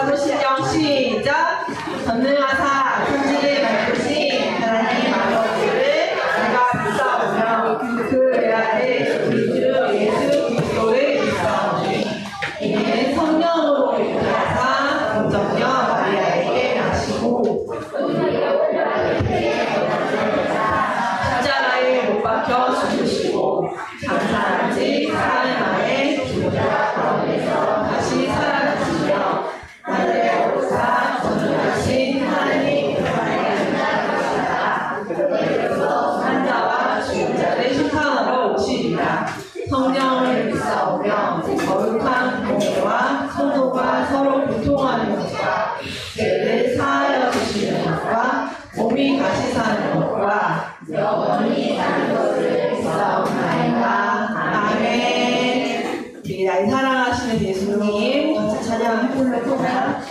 사도신경 시작. 전능하사 천지를 만드신 하나님 아버지를 내가 믿사오며 그 외아들 우리 주 예수 그리스도를 믿사오니 이는 성령으로 인하사 동정녀 마리아에게 나시고 십자가에 못 박혀 죽으시고 장사한 지 사흘 만에 죽으사 가운데서 다시 살아나시며 하늘에 오르사 전능하신 하나님 영광의 나라가 그리고 산자와 죽은 자를 심판하러 오시리라. 성령을 믿사오며 거룩한 공예와 성도가 서로 교통하는 것과 죄를 사하여 주시는 것과 몸이 다시 사는 것과 영원히 사는 것을 믿사옵나이다. 아멘. 우리 날 사랑하시는 예수님 같이 찬양해볼까요?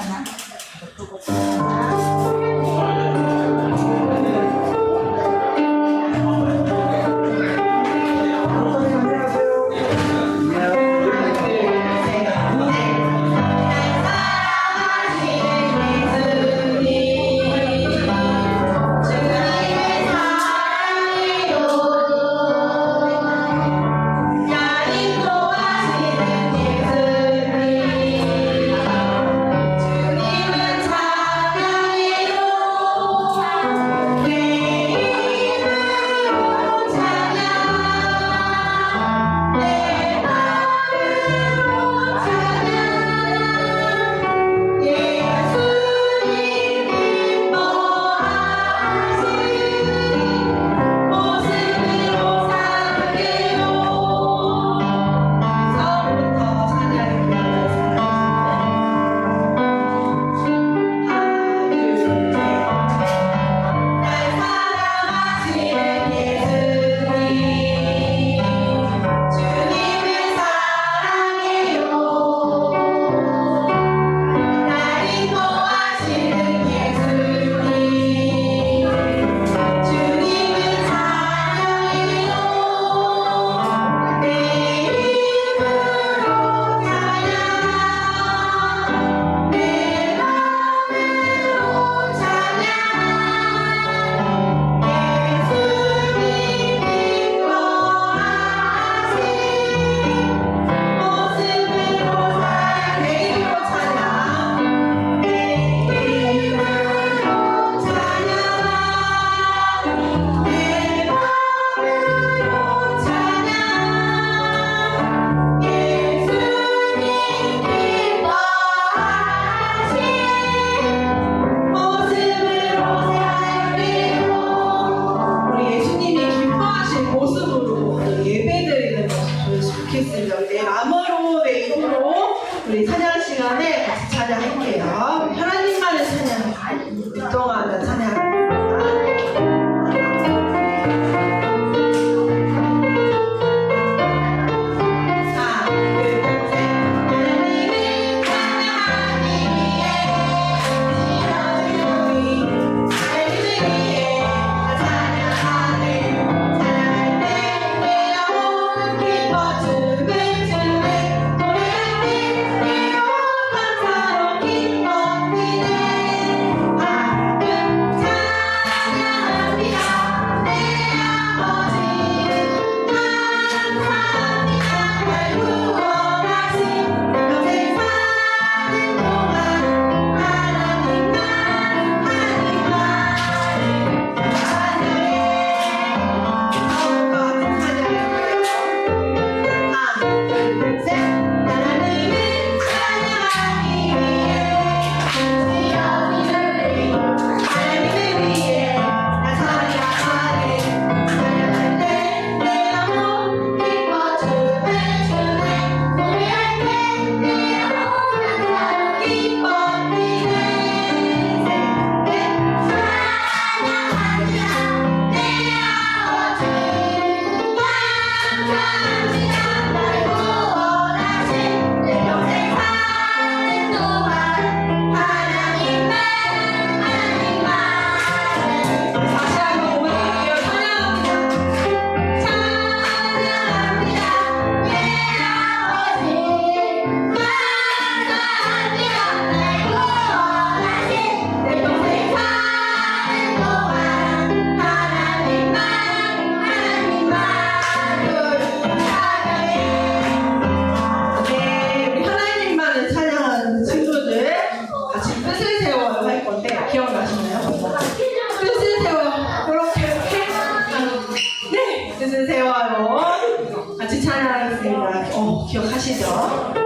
주님은 같이 뜻을 세워요 할 건데 기억나시나요? 뜻을 세워요. 이렇게 네, 뜻을 세워요. 같이 찬양하겠습니다. 기억하시죠?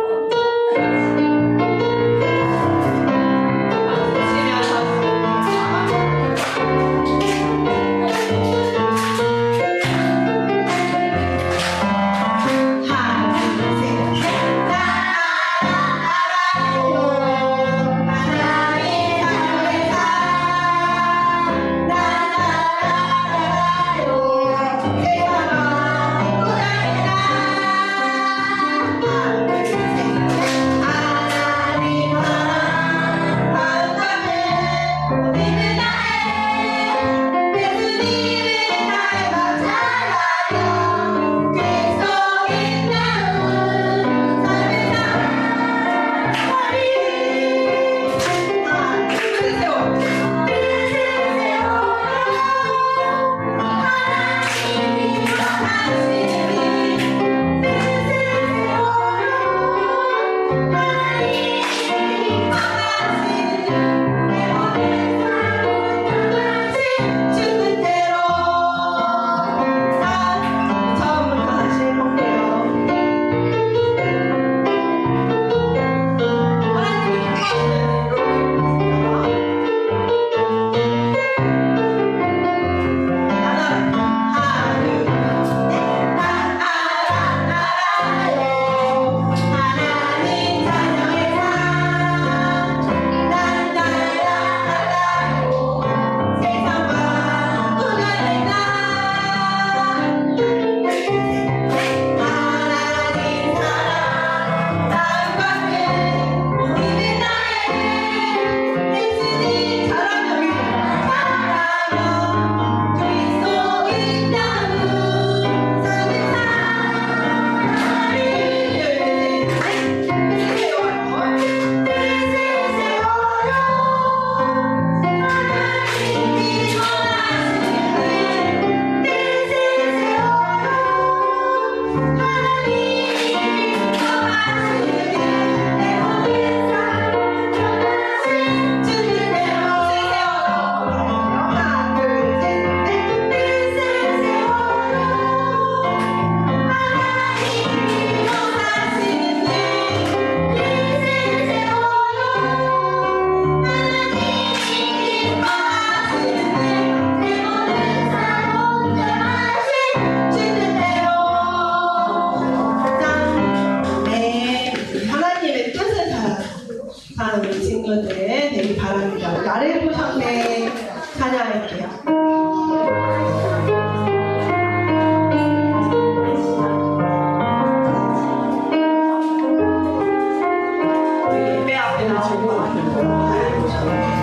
우리 친구들 되기 바랍니다. 나를 보셨네 찬양할게요. 배 앞에 나오고 나를 보셨네.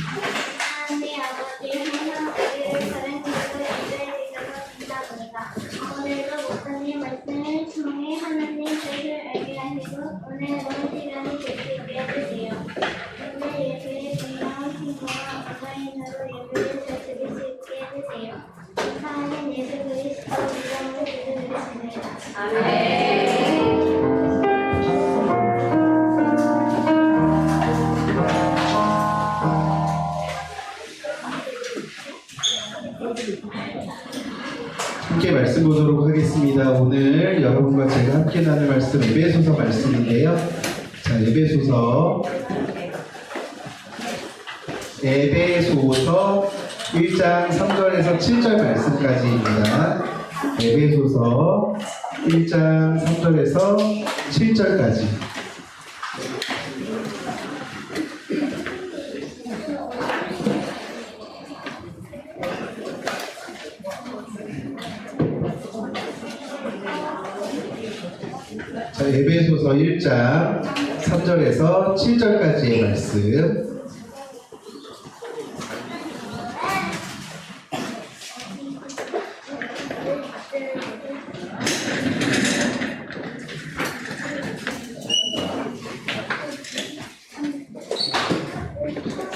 하나님 아버지 항상 우리를 다른 길로 인도해 주셔서 감사합니다. 오늘도 목사님 말씀을 통해 하나님 뜻을 알게 하시고 오늘 좋은 시간이 될 수 있게 해주세요. 오늘 예배에 분명한 친구와 온라인으로 예배를 잘 드릴 수 있게 해주세요. 감사하는 예수 그리스도 이름으로 기도드렸습니다. 함께 말씀 보도록 하겠습니다. 오늘 여러분과 제가 함께 나눌 말씀 에베소서 말씀인데요. 자, 에베소서 1장 3절에서 7절 말씀까지입니다. 에베소서 1장 3절에서 7절까지. 자, 에베소서 1장 3절에서 7절까지의 말씀.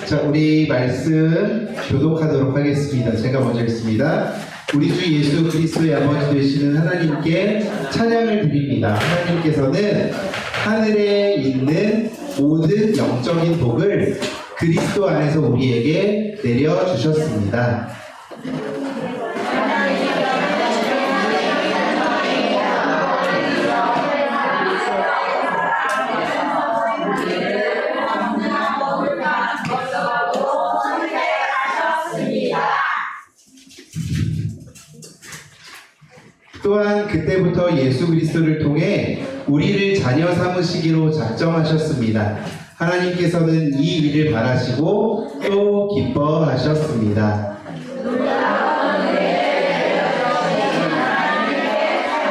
자, 우리 말씀 교독하도록 하겠습니다. 제가 먼저 읽습니다. 우리 주 예수 그리스도의 아버지 되시는 하나님께 찬양을 드립니다. 하나님께서는 하늘에 있는 모든 영적인 복을 그리스도 안에서 우리에게 내려주셨습니다. 또한 그때부터 예수 그리스도를 통해 우리를 자녀 삼으시기로 작정하셨습니다. 하나님께서는 이 일을 바라시고 또 기뻐하셨습니다.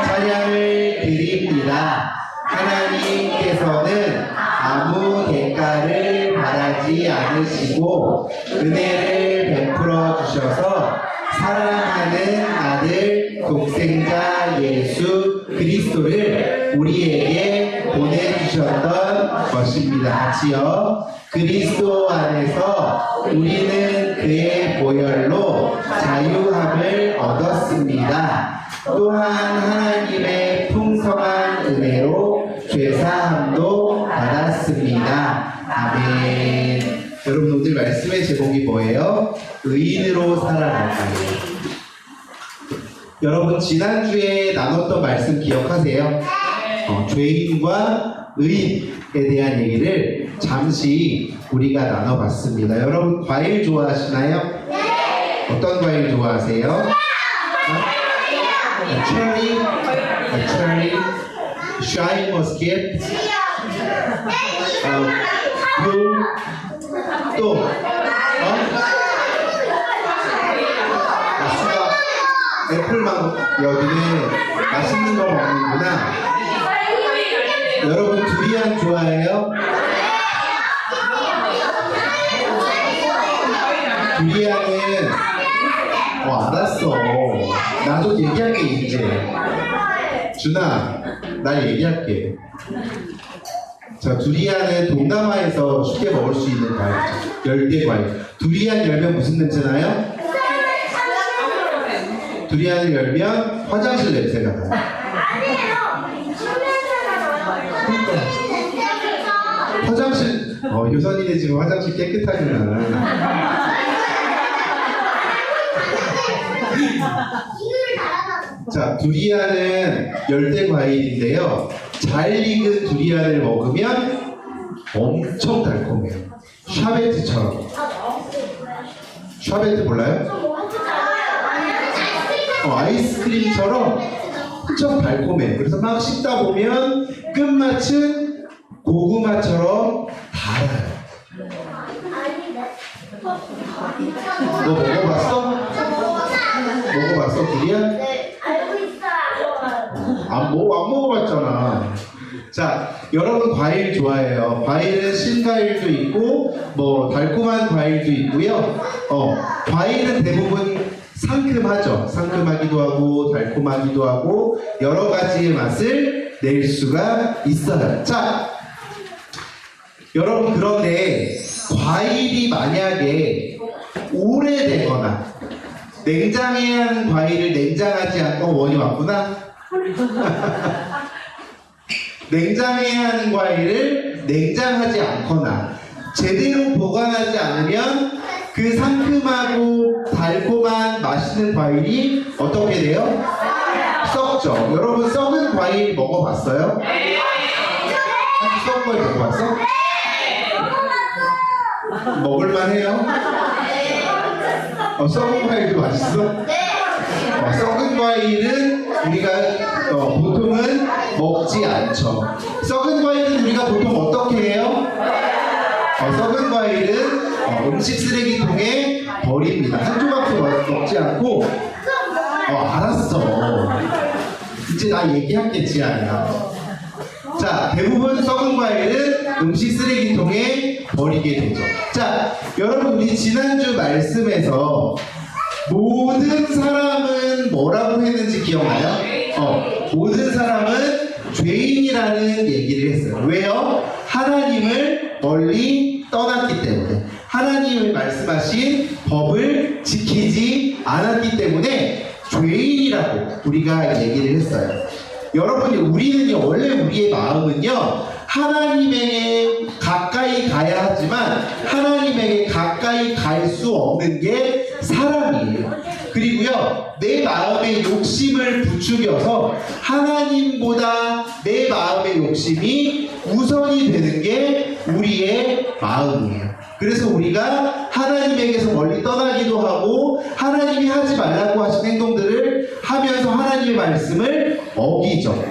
찬양을 드립니다. 하나님께서는 아무 대가를 바라지 않으시고 은혜를 베풀어 주셔서 사랑하는 아들 독생자 예수 그리스도를 우리에게 보내주셨던 것입니다. 같이요. 그리스도 안에서 우리는 그의 보혈로 자유함을 얻었습니다. 또한 하나님의 풍성한 은혜로 죄사함도 받았습니다. 아멘. 여러분, 오늘 말씀의 제목이 뭐예요? 의인으로 살아갈까요? 여러분, 지난주에 나눴던 말씀 기억하세요? 죄인과 의인에 대한 얘기를 잠시 우리가 나눠봤습니다. 여러분, 과일 좋아하시나요? 네! 어떤 과일 좋아하세요? 체리, 샤인머스켓, 블루, 또 애플망. 여기는 맛있는 거 먹는구나. 여러분, 두리안 좋아해요? 두리안은 알았어. 나도 얘기할게. 이제 준아, 나 얘기할게. 자, 두리안은 동남아에서 쉽게 먹을 수 있는 과일, 열대 과일. 두리안 열면 무슨 냄새 나요? 두리안을 열면 화장실 냄새가 나요. 화장실, 효선이네 지금 화장실 깨끗하게 나요. 자, 두리안은 열대 과일인데요. 잘 익은 두리안을 먹으면 엄청 달콤해요. 샤베트처럼. 샤베트 몰라요? 아이스크림처럼 엄청 달콤해. 그래서 막 씹다 보면 끝맛은 고구마처럼 달아요. 너 먹어봤어? 먹어봤어, 두리안? 네, 알고 있어요. 안 먹어봤잖아. 자, 여러분 과일 좋아해요. 과일은 신과일도 있고 뭐 달콤한 과일도 있고요. 과일은 대부분 상큼하죠. 상큼하기도 하고 달콤하기도 하고 여러 가지의 맛을 낼 수가 있어요. 자, 여러분 그런데 과일이 만약에 오래되거나 냉장해야 하는 과일을 냉장하지 않고 원이 왔구나. 냉장해야 하는 과일을 냉장하지 않거나 제대로 보관하지 않으면 그 상큼하고 달콤한 맛있는 과일이 어떻게 돼요? 썩죠. 여러분 썩은 과일 먹어봤어요? 썩은 과일 먹어봤어? 먹을만해요? 썩은 과일도 맛있어? 썩은 과일은 우리가 보통은 먹지 않죠. 썩은 과일은 우리가 보통 어떻게 해요? 썩은 과일은 음식 쓰레기통에 버립니다. 한 조각도 먹지 않고 알았어. 이제 나 얘기할게 지아야. 자, 대부분 썩은 과일은 음식 쓰레기통에 버리게 되죠. 자, 여러분 우리 지난주 말씀에서 모든 사람은 뭐라고 했는지 기억나요? 모든 사람은 죄인이라는 얘기를 했어요. 왜요? 하나님을 멀리 떠났기 때문에, 하나님이 말씀하신 법을 지키지 않았기 때문에 죄인이라고 우리가 얘기를 했어요. 여러분이 우리는요, 원래 우리의 마음은요, 하나님에게 가까이 가야 하지만 하나님에게 가까이 갈 수 없는 게 사람이에요. 그리고요, 내 마음의 욕심을 부추겨서 하나님보다 내 마음의 욕심이 우선이 되는 게 우리의 마음이에요. 그래서 우리가 하나님에게서 멀리 떠나기도 하고 하나님이 하지 말라고 하신 행동들을 하면서 하나님의 말씀을 어기죠.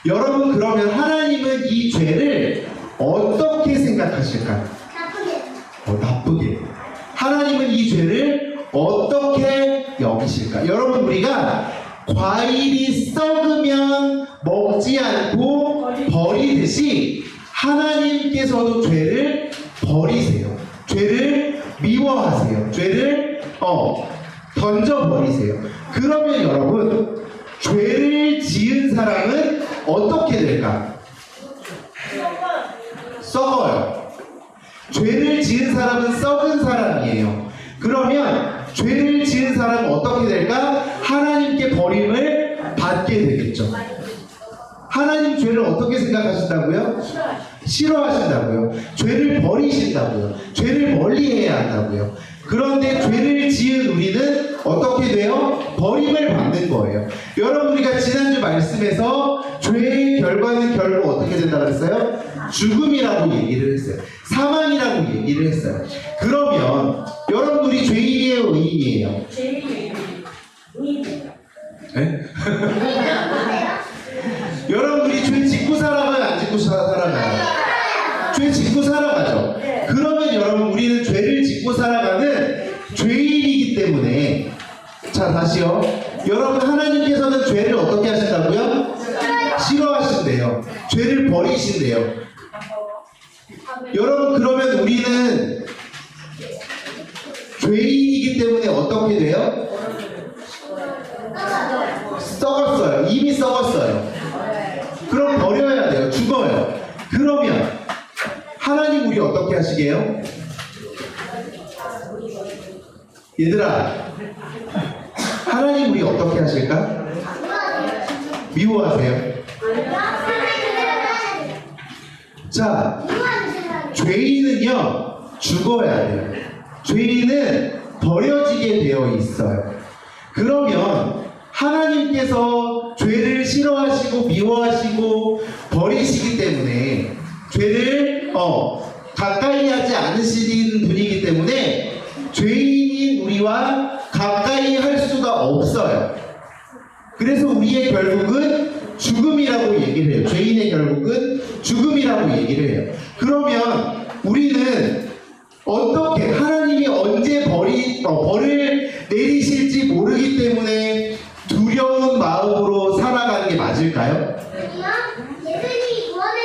여러분 그러면 하나님은 이 죄를 어떻게 생각하실까요? 나쁘게. 하나님은 이 죄를 어떻게 여기실까? 여러분 우리가 과일이 썩으면 먹지 않고 버리듯이 하나님께서도 죄를 버리세요. 죄를 미워하세요. 죄를 던져버리세요. 그러면 여러분 죄를 지은 사람은 어떻게 될까? 썩어요. 죄를 지은 사람은 썩은 사람이에요. 그러면 죄를 지은 사람은 어떻게 될까? 하나님께 버림을 받게 되겠죠. 하나님 죄를 어떻게 생각하신다고요? 싫어하신다고요. 죄를 버리신다고요. 죄를 멀리해야 한다고요. 그런데 죄를 지은 우리는 어떻게 돼요? 버림을 받는 거예요. 여러분 우리가 지난주 말씀에서 죄의 결과는 결국 어떻게 된다고 그랬어요? 죽음이라고 얘기를 했어요. 사망이라고 얘기를 했어요. 그러면 여러분 우리 죄인이에요? 의인이에요? 네? 여러분 우리 죄 짓고 살아가요? 안 짓고 살아가요? 죄 짓고 살아가죠. 그러면 여러분 우리는 죄를 짓고 살아가는 죄인이기 때문에, 자 다시요, 여러분 하나님께서는 죄를 어떻게 하신다고요? 싫어하신대요. 죄를 버리신대요. 여러분 그러면 우리는 죄인이기 때문에 어떻게 돼요? 썩었어요. 이미 썩었어요. 그럼 버려야 돼요. 죽어요. 그러면 하나님 우리 어떻게 하시게요? 얘들아, 하나님 우리 어떻게 하실까? 미워하세요? 자, 죄인은요 죽어야 돼요. 죄인은 버려지게 되어 있어요. 그러면 하나님께서 죄를 싫어하시고 미워하시고 버리시기 때문에, 죄를 가까이 하지 않으시는 분이기 때문에 죄인인 우리와 가까이 할 수가 없어요. 그래서 우리의 결국은 죽음이라고 얘기를 해요. 죄인의 결국은 죽음이라고 얘기를 해요. 그러면 우리는 어떻게, 하나님이 언제 벌을 내리실지 모르기 때문에 두려운 마음으로 살아가는 게 맞을까요? 예수님이 구원해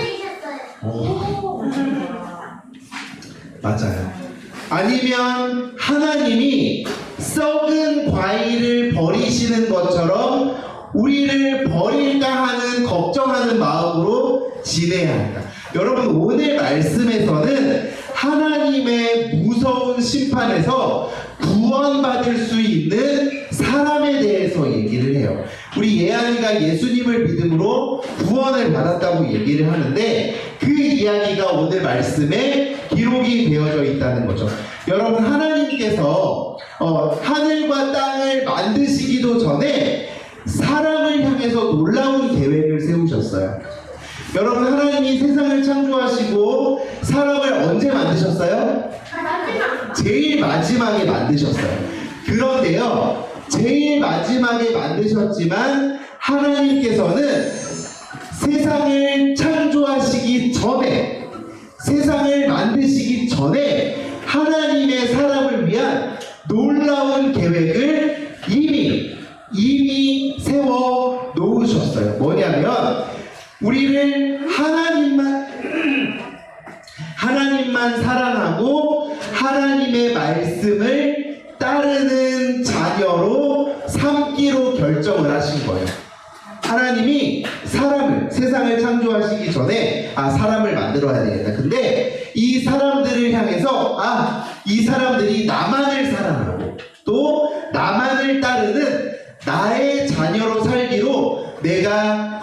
하나님이 썩은 과일을 버리시는 것처럼 우리를 버릴까 하는 걱정하는 마음으로 지내야 한다. 여러분, 오늘 말씀에서는 하나님의 무서운 심판에서 구원받을 수 있는 사람에 대해서 얘기를 해요. 우리 예한이가 예수님을 믿음으로 구원을 받았다고 얘기를 하는데 그 이야기가 오늘 말씀에 기록이 되어져 있다는 거죠. 여러분, 하나님께서 하늘과 땅을 만드시기도 전에 사람을 향해서 놀라운 계획을 세우셨어요. 여러분, 하나님이 세상을 창조하시고 사람을 언제 만드셨어요? 제일 마지막에 만드셨어요. 그런데요, 제일 마지막에 만드셨지만 하나님께서는 세상을 창조하시기 전에, 세상을 만드시기 전에 하나님의 사람을 위한 놀라운 계획을 이미 세워 놓으셨어요. 뭐냐면 우리를 하나님만 사랑하고 하나님의 말씀을 따르는 자녀로 삼기로 결정을 하신 거예요. 하나님이 세상을 창조하시기 전에 사람을 만들어야 되겠다. 근데 이 사람들을 향해서 이 사람들이 나만을 사랑하고 또 나만을 따르는 나의 자녀로 살기로 내가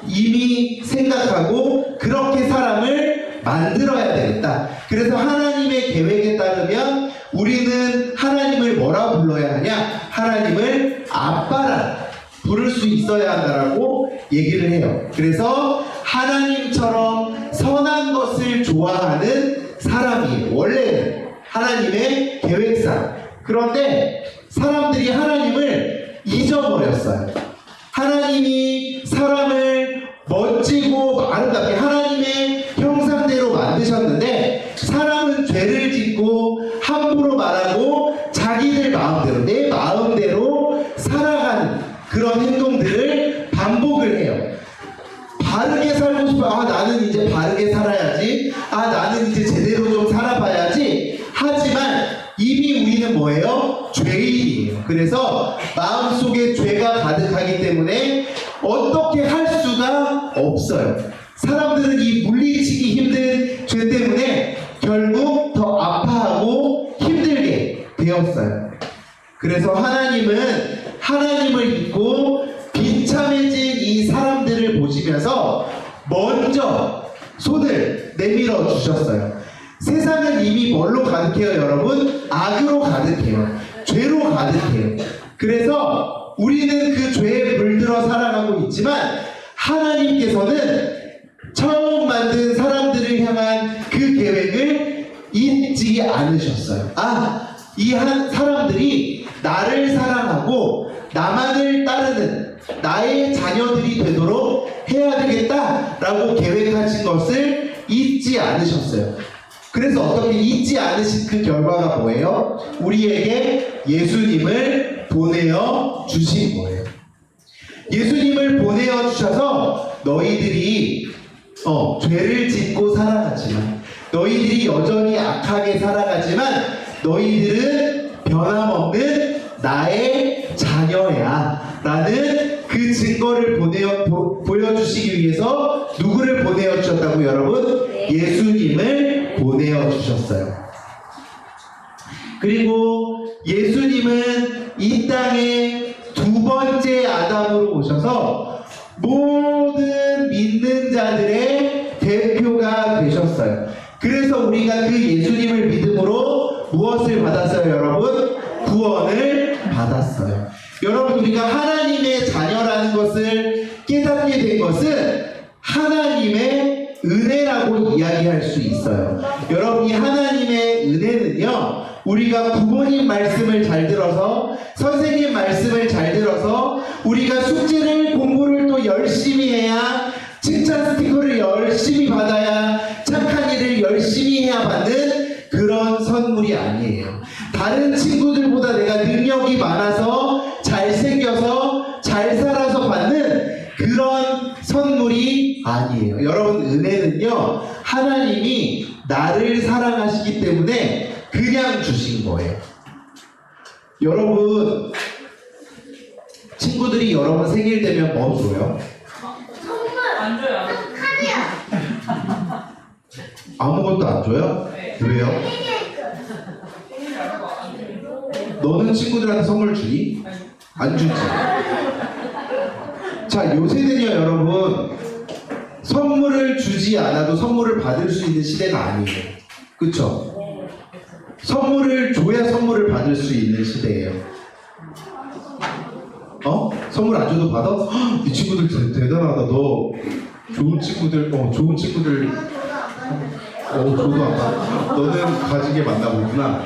이미 생각하고 그렇게 사람을 만들어야 되겠다. 그래서 하나님의 계획에 따르면 우리는 하나님을 뭐라 불러야 하냐? 하나님을 아빠라 부를 수 있어야 한다라고 얘기를 해요. 그래서 하나님처럼 선한 것을 좋아하는 사람이 원래는 하나님의 계획상. 그런데 사람들이 하나님을 잊어버렸어요. 하나님이 사람을 멋지고 아름답게 하나님의 형상대로 만드셨는데 사람은 죄를 짓고 함부로 말하고 자기들 마음대로, 내 마음대로 살아가는 그런 행동들을 반복을 해요. 바르게 살고 싶어. 나는 이제 바르게 살아야지. 나는 이제 제대로 좀 살아봐야지. 하지만 이미 우리는 뭐예요? 죄인이에요. 그래서 마음속에 죄가 가득하기 때문에 어떻게 할 수가 없어요. 사람들은 이 물리치기 힘든 죄 때문에 결국 더 아파하고 힘들게 되었어요. 그래서 하나님은 하나님을 잊고 비참해진 이 사람들을 보시면서 먼저 손을 내밀어 주셨어요. 세상은 이미 뭘로 가득해요, 여러분? 악으로 가득해요. 죄로 가득해요. 그래서 우리는 그 죄에 물들어 살아가고 있지만 하나님께서는 처음 만든 사람들을 향한 그 계획을 잊지 않으셨어요. 이 사람들이 나를 사랑하고 나만을 따르는 나의 자녀들이 되도록 해야 되겠다라고 계획하신 것을 잊지 않으셨어요. 그래서 어떻게 잊지 않으신 그 결과가 뭐예요? 우리에게 예수님을 보내어 주신 거예요. 예수님을 보내어 주셔서 너희들이 죄를 짓고 살아가지만, 너희들이 여전히 악하게 살아가지만 너희들은 변함없는 나의 자녀야 라는 그 증거를 보여주시기 위해서 누구를 보내어 주셨다고 여러분? 예수님을 보내어 주셨어요. 그리고 예수님은 이 땅에 두 번째 아담으로 오셔서 모든 믿는 자들의 대표가 되셨어요. 그래서 우리가 그 예수님을 믿음으로 무엇을 받았어요, 여러분? 구원을 받았어요. 여러분, 우리가 하나님의 자녀라는 것을 깨닫게 된 것은 하나님의 은혜라고 이야기할 수 있어요. 여러분, 이 하나님의 은혜는요, 우리가 부모님 말씀을 잘 들어서, 선생님 말씀을 잘 들어서, 우리가 숙제를 공부를 또 열심히 해야, 칭찬 스티커를 열심히 받아야, 착한 일을 열심히 해야 받는 그런 선물이 아니에요. 다른 친구들보다 내가 능력이 많아서, 잘생겨서, 잘 살아서 받는 그런 선물이 아니에요. 여러분, 은혜는요, 하나님이 나를 사랑하시기 때문에 그냥 주신 거예요. 여러분 친구들이 여러분 생일 되면 뭐 줘요? 선물. 안 줘요. 카드야. 아무것도 안 줘요? 네. 왜요? 케이크. 너는 친구들한테 선물 주니? 안 주지. 자, 요새는요, 여러분, 선물을 주지 않아도 선물을 받을 수 있는 시대가 아니에요. 그쵸? 선물을 줘야 선물을 받을 수 있는 시대예요. 선물 안 줘도 받아? 헉, 이 친구들 대단하다. 너 좋은 친구들, 좋은 친구들, 저도 안 받아. 너는 가지게 만나보구나.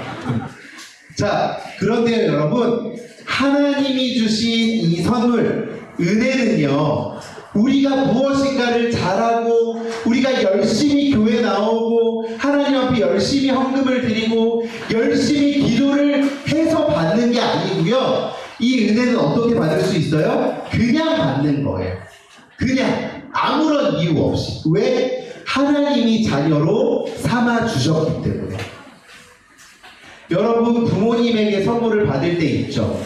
자, 그런데요, 여러분, 하나님이 주신 이 선물, 은혜는요, 우리가 무엇인가를 잘하고, 우리가 열심히 교회 나오고, 하나님 앞에 열심히 헌금을 드리고, 열심히 기도를 해서 받는 게 아니고요. 이 은혜는 어떻게 받을 수 있어요? 그냥 받는 거예요. 그냥 아무런 이유 없이. 왜? 하나님이 자녀로 삼아 주셨기 때문에. 여러분 부모님에게 선물을 받을 때 있죠?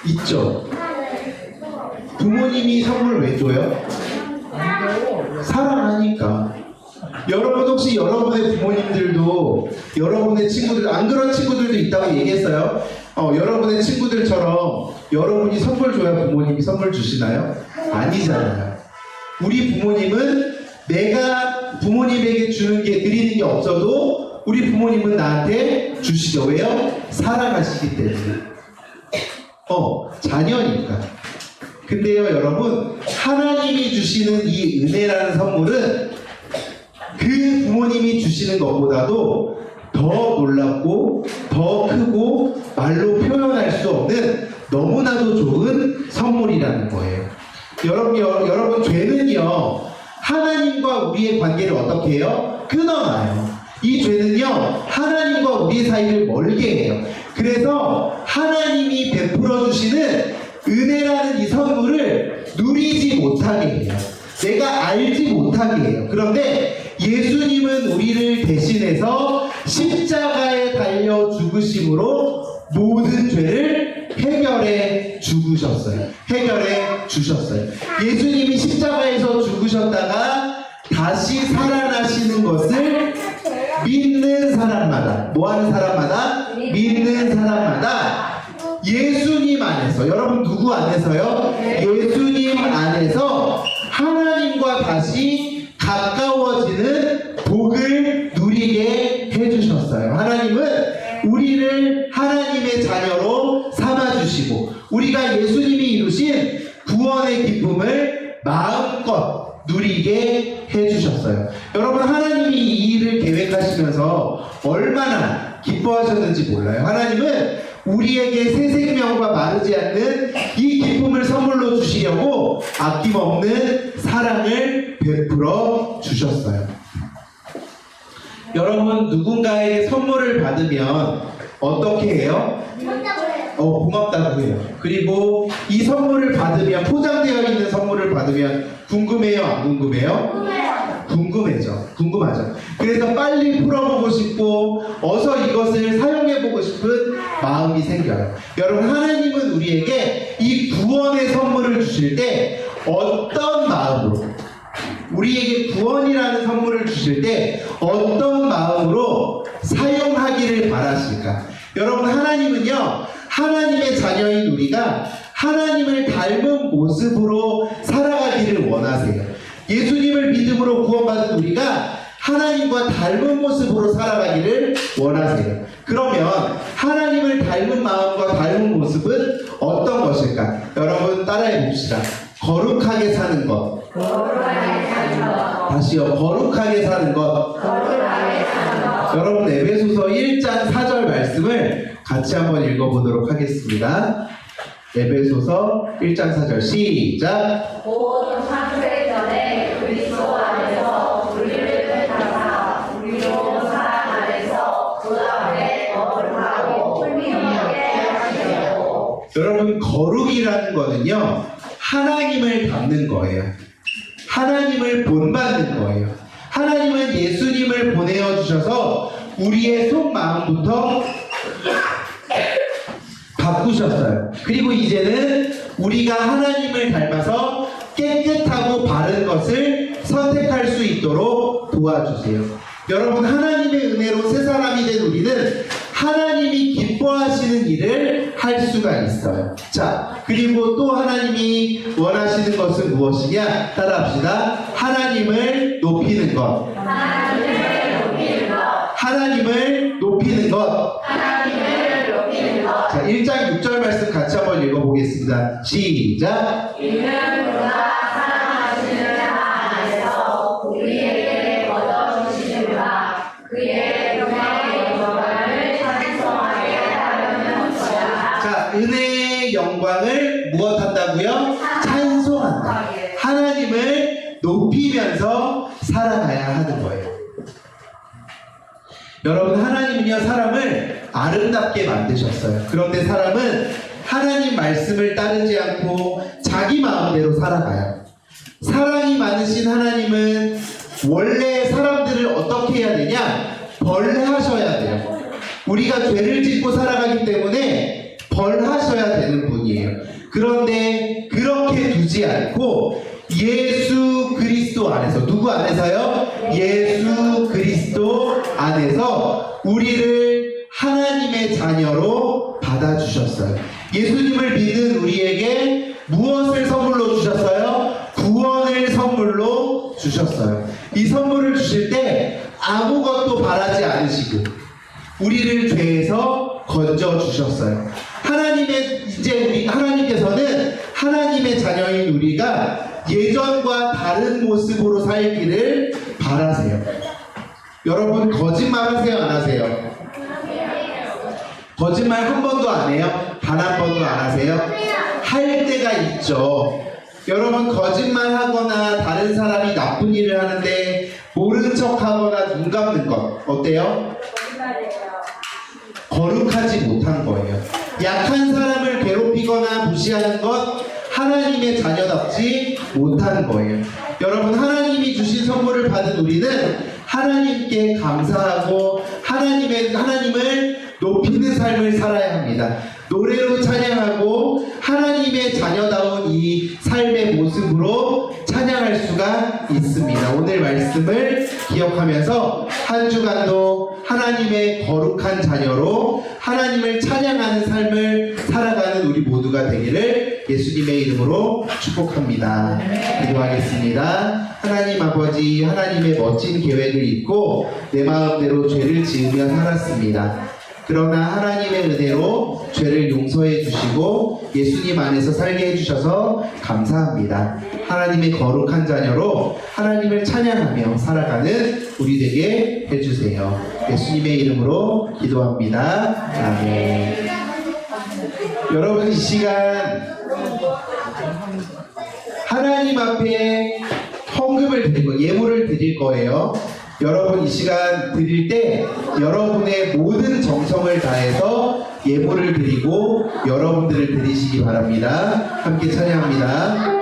있죠? 부모님이 선물을 왜 줘요? 사랑하니까. 여러분 혹시 여러분의 부모님들도 여러분의 친구들, 안 그런 친구들도 있다고 얘기했어요? 여러분의 친구들처럼 여러분이 선물 줘야 부모님이 선물 주시나요? 아니잖아요. 우리 부모님은 내가 부모님에게 주는 게 드리는 게 없어도 우리 부모님은 나한테 주시죠. 왜요? 사랑하시기 때문에. 자녀니까. 근데요, 여러분, 하나님이 주시는 이 은혜라는 선물은 그 부모님이 주시는 것보다도 더 놀랍고 더 크고 말로 표현할 수 없는 너무나도 좋은 선물이라는 거예요. 여러분 죄는요, 하나님과 우리의 관계를 어떻게 해요? 끊어놔요. 이 죄는요, 하나님과 우리의 사이를 멀게 해요. 그래서 하나님이 베풀어 주시는 은혜라는 이 선물을 누리지 못하게 해요. 내가 알지 못하게 해요. 그런데 예수님은 우리를 대신해서 십자가에 달려 죽으심으로 모든 죄를 해결해 죽으셨어요. 해결해 주셨어요. 예수님이 십자가에서 죽으셨다가 다시 살아나시는 것을 믿는 사람마다, 뭐 하는 사람마다? 믿는 사람마다 예수님 안에서, 여러분 누구 안에서요? 예수님 안에서 하나님과 다시 가까워지는 복을 누리게 해주셨어요. 하나님은 우리를 하나님의 자녀로 삼아주시고, 우리가 예수님이 이루신 구원의 기쁨을 마음껏 누리게 해주셨어요. 여러분, 하나님이 이 일을 계획하시면서 얼마나 기뻐하셨는지 몰라요. 하나님은 우리에게 새 생명과 마르지 않는 이 기쁨을 선물로 주시려고 아낌없는 사랑을 베풀어 주셨어요. 여러분, 누군가에게 선물을 받으면 어떻게 해요? 고맙다고 해요. 그리고 이 선물을 받으면, 포장되어 있는 선물을 받으면 궁금해요? 안 궁금해요? 궁금하죠. 그래서 빨리 풀어보고 싶고 어서 이것을 사용해보고 싶은 마음이 생겨요. 여러분, 하나님은 우리에게 이 구원의 선물을 주실 때 어떤 마음으로, 우리에게 구원이라는 선물을 주실 때 어떤 마음으로 사용하기를 바라실까? 여러분, 하나님은요, 하나님의 자녀인 우리가 하나님을 닮은 모습으로 살아가기를 원하세요. 예수님을 믿음으로 구원받은 우리가 하나님과 닮은 모습으로 살아가기를 원하세요. 그러면 하나님을 닮은 마음과 닮은 모습은 어떤 것일까? 여러분, 따라해 봅시다. 거룩하게 사는 것. 다시요. 거룩하게 사는 것. 여러분, 에베소서 1장 4절 말씀을 같이 한번 읽어보도록 하겠습니다. 에베소서 1장 4절 시작. 모든 창세 전에 그리스도 안에서 우리를 택하사 우리로 사랑 안에서 그 앞에 거룩하고 훌륭하게 하시려고. 여러분, 거룩이라는 거는요, 하나님을 닮는 거예요. 하나님을 본받는 거예요. 하나님은 예수님을 보내어 주셔서 우리의 속마음부터 기쁘셨어요. 그리고 이제는 우리가 하나님을 닮아서 깨끗하고 바른 것을 선택할 수 있도록 도와주세요. 여러분, 하나님의 은혜로 새 사람이 된 우리는 하나님이 기뻐하시는 일을 할 수가 있어요. 자, 그리고 또 하나님이 원하시는 것은 무엇이냐? 따라합시다. 하나님을 높이는 것. 하나님을 높이는 것. 하나님을 높이는 것. 하나님을 높이는 것. 자, 1장 6절 말씀 같이 한번 읽어보겠습니다. 시작. 이는 그가 사랑하시는 자 안에서 우리에게 거둬주시는가. 그의 은혜의 영광을 찬송하게 하려는 것이야. 자, 은혜의 영광을 무엇한다고요? 찬송한다. 하나님을 높이면서 살아가야 하는 거예요. 여러분, 하나님은요, 사람을 아름답게 만드셨어요. 그런데 사람은 하나님 말씀을 따르지 않고 자기 마음대로 살아가요. 사랑이 많으신 하나님은 원래 사람들을 어떻게 해야 되냐? 벌하셔야 돼요. 우리가 죄를 짓고 살아가기 때문에 벌하셔야 되는 분이에요. 그런데 그렇게 두지 않고 예수 그리스도 안에서, 누구 안에서요? 예수 그리스도 안에서 우리를 하나님의 자녀로 받아주셨어요. 예수님을 믿는 우리에게 무엇을 선물로 주셨어요? 구원을 선물로 주셨어요. 이 선물을 주실 때 아무것도 바라지 않으시고 우리를 죄에서 건져 주셨어요. 하나님께서는 하나님의 자녀인 우리가 예전과 다른 모습으로 살기를 바라세요. 여러분, 거짓말 하세요, 안 하세요? 거짓말 한 번도 안 해요? 단 한 번도 안 하세요? 할 때가 있죠. 여러분, 거짓말 하거나 다른 사람이 나쁜 일을 하는데 모른 척 하거나 눈 감는 것 어때요? 거룩하지 못한 거예요. 약한 사람을 괴롭히거나 무시하는 것 하나님의 자녀답지 못한 거예요. 여러분, 하나님이 주신 선물을 받은 우리는 하나님께 감사하고 하나님을 높이는 삶을 살아야 합니다. 노래로 찬양하고 하나님의 자녀다운 이 삶의 모습으로 찬양할 수가 있습니다. 오늘 말씀을 기억하면서 한 주간도 하나님의 거룩한 자녀로 하나님을 찬양하는 삶을 살아가는 우리 모두가 되기를 예수님의 이름으로 축복합니다. 기도하겠습니다. 하나님 아버지, 하나님의 멋진 계획을 잊고 내 마음대로 죄를 지으며 살았습니다. 그러나 하나님의 은혜로 죄를 용서해 주시고 예수님 안에서 살게 해주셔서 감사합니다. 하나님의 거룩한 자녀로 하나님을 찬양하며 살아가는 우리 되게 해주세요. 예수님의 이름으로 기도합니다. 아멘. 여러분, 이 시간 하나님 앞에 헌금을 드리고 예물을 드릴 거예요. 여러분, 이 시간 드릴 때 여러분의 모든 정성을 다해서 예물을 드리고 여러분들을 드리시기 바랍니다. 함께 찬양합니다.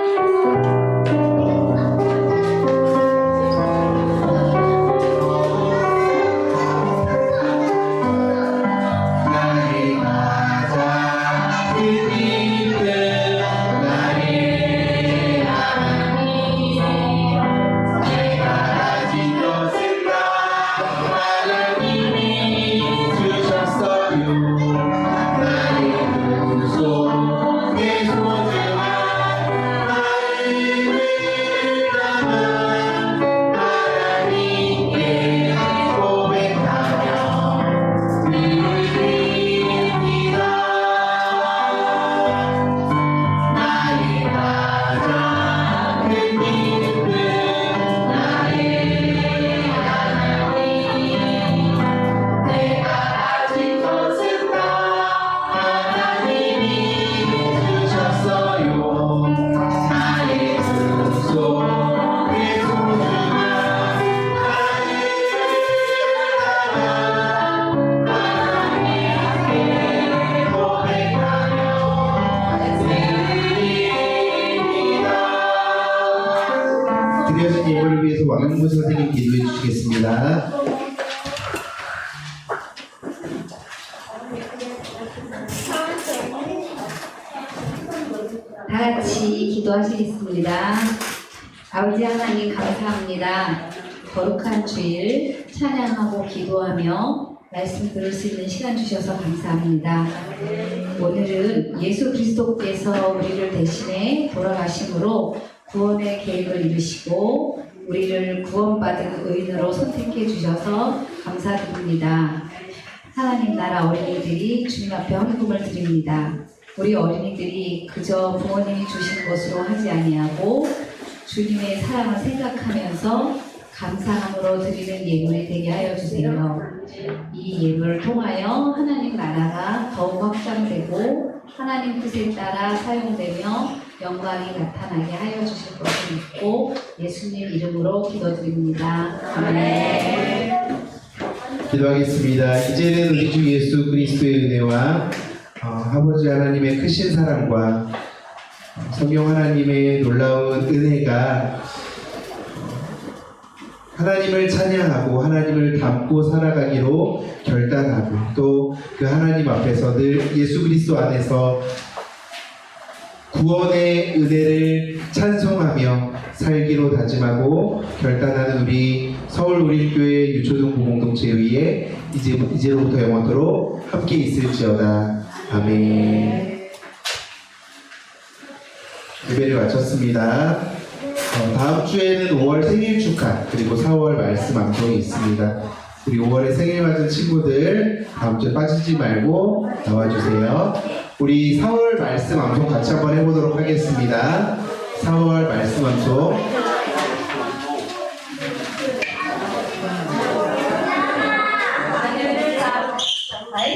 드려진 예물을 위해서 왕영무 선생님 기도해 주시겠습니다. 사랑스러운 다 같이 기도하시겠습니다. 아버지 하나님 감사합니다. 거룩한 주일 찬양하고 기도하며 말씀 들을 수 있는 시간 주셔서 감사합니다. 오늘은 예수 그리스도께서 우리를 대신해 돌아가심으로 구원의 계획을 이루시고 우리를 구원받은 의인으로 선택해 주셔서 감사드립니다. 하나님 나라 어린이들이 주님 앞에 헌금을 드립니다. 우리 어린이들이 그저 부모님이 주신 것으로 하지 아니하고 주님의 사랑을 생각하면서 감사함으로 드리는 예물이 되게 하여 주세요. 이 예물을 통하여 하나님 나라가 더욱 확장되고 하나님 뜻에 따라 사용되며 영광이 나타나게 하여 주실 것을 믿고 예수님 이름으로 기도드립니다. 아멘. 기도하겠습니다. 이제는 우리 주 예수 그리스도의 은혜와 아버지 하나님의 크신 사랑과 성령 하나님의 놀라운 은혜가 하나님을 찬양하고 하나님을 닮고 살아가기로 결단하고 또 그 하나님 앞에서 늘 예수 그리스도 안에서 구원의 은혜를 찬송하며 살기로 다짐하고 결단하는 우리 서울우리교회 유초동 공동체에 의해 이제로부터 영원토록 함께 있을지어다. 아멘. 예배를 마쳤습니다. 다음 주에는 5월 생일 축하 그리고 4월 말씀 암송이 있습니다. 우리 5월에 생일 맞은 친구들 다음 주에 빠지지 말고 나와주세요. 우리 4월 말씀 암송 같이 한번 해보도록 하겠습니다. 4월 말씀 암송.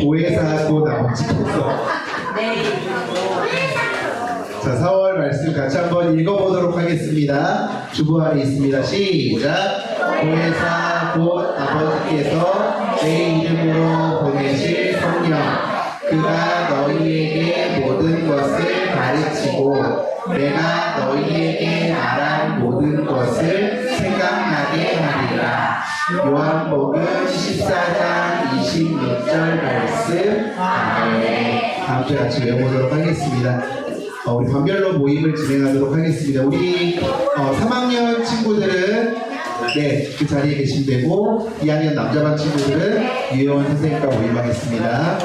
오해사하고 나머지께서 자, 4월 말씀 같이 한번 읽어보도록 하겠습니다. 주보 안에 있습니다. 시작. 오해사 곧 아버지께서 내 이름으로 보내실 성령 그가 너희에게 모든 것을 가르치고 내가 너희에게 말한 모든 것을 생각나게 하리라. 요한복음 14장 26절 말씀. 아멘. 다음 주에 같이 외워보도록 하겠습니다. 우리 반별로 모임을 진행하도록 하겠습니다. 우리 3학년 친구들은 그 자리에 계시면 되고 2학년 남자반 친구들은 유혜원 선생님과 모임하겠습니다.